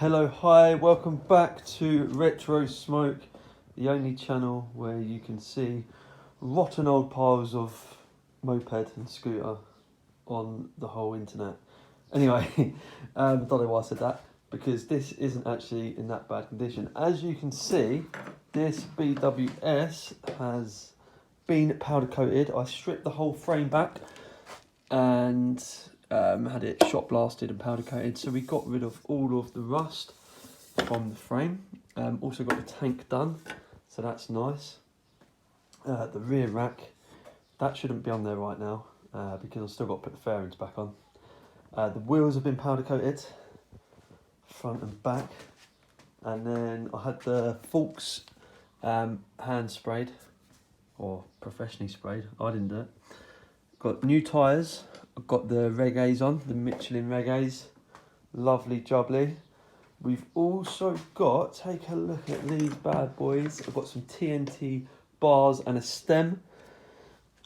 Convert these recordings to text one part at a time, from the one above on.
Hello, hi, welcome back to Retro Smoke, the only channel where you can see rotten old piles of moped and scooter on the whole internet. Anyway, I don't know why I said that, because this isn't actually in that bad condition. As you can see, this BWS has been powder coated. I stripped the whole frame back and had it shot blasted and powder coated, so we got rid of all of the rust from the frame. Also got the tank done, so that's nice. The rear rack, that shouldn't be on there right now because I've still got to put the fairings back on. The wheels have been powder coated, front and back, and then I had the forks hand sprayed, or professionally sprayed. I didn't do it. Got new tyres. I've got the Reggaes on, the Michelin Reggaes. Lovely jubbly. We've also got, take a look at these bad boys. I've got some TNT bars and a stem.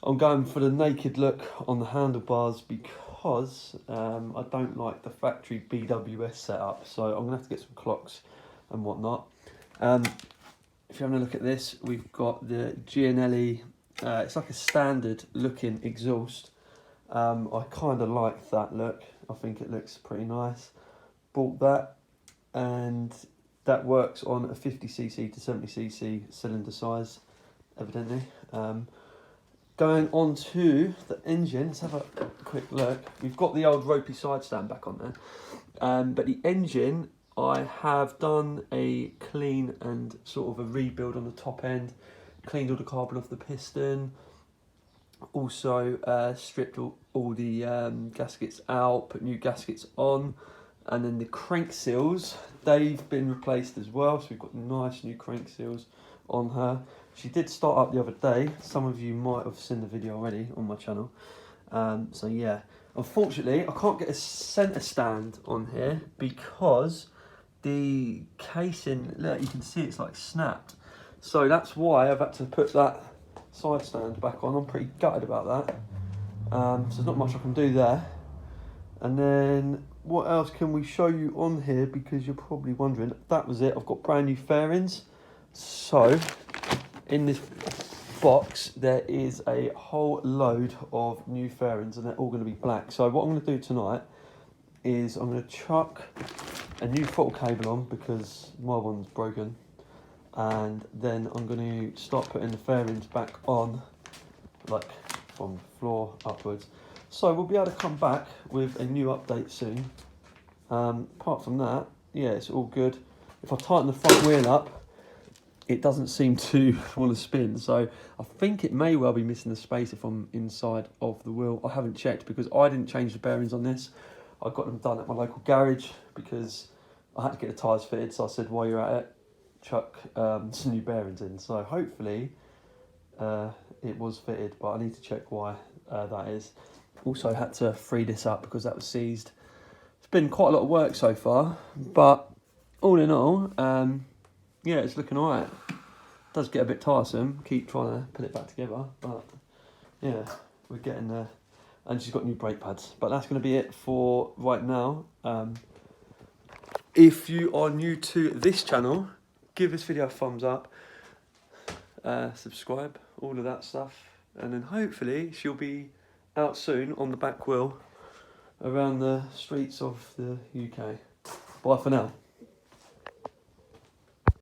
I'm going for the naked look on the handlebars because I don't like the factory BWS setup. So I'm going to have to get some clocks and whatnot. If you're having a look at this, we've got the Gianelli. It's like a standard looking exhaust. I kind of like that look. I think it looks pretty nice. Bought that, and that works on a 50cc to 70cc cylinder size, evidently. Going on to the engine, let's have a quick look. We've got the old ropey side stand back on there, but the engine, I have done a clean and sort of a rebuild on the top end. Cleaned all the carbon off the piston. Also stripped all the gaskets out, put new gaskets on, and then the crank seals, they've been replaced as well, so we've got nice new crank seals on her. She did start up the other day. Some of you might have seen the video already on my channel. So yeah, unfortunately I can't get a centre stand on here because the casing, look, you can see it's like snapped. So that's why I've had to put that side stand back on. I'm pretty gutted about that. So there's not much I can do there. And then what else can we show you on here, because you're probably wondering. That was it. I've got brand new fairings. So in this box there is a whole load of new fairings, and they're all going to be black. So what I'm going to do tonight is I'm going to chuck a new throttle cable on because my one's broken. And then I'm going to start putting the fairings back on, like from the floor upwards. So we'll be able to come back with a new update soon. Apart from that, yeah, it's all good. If I tighten the front wheel up, it doesn't seem to want to spin. So I think it may well be missing the space if I'm inside of the wheel. I haven't checked because I didn't change the bearings on this. I got them done at my local garage because I had to get the tyres fitted. So I said, while you're at it, chuck some new bearings in. So hopefully it was fitted, but I need to check why that is. Also had to free this up because that was seized. It's been quite a lot of work so far, but all in all, yeah, it's looking alright. Does get a bit tiresome, keep trying to put it back together, but yeah, we're getting there. And she's got new brake pads, but that's going to be it for right now. If you are new to this channel, give this video a thumbs up, subscribe, all of that stuff, and then hopefully she'll be out soon on the back wheel around the streets of the UK. Bye for now.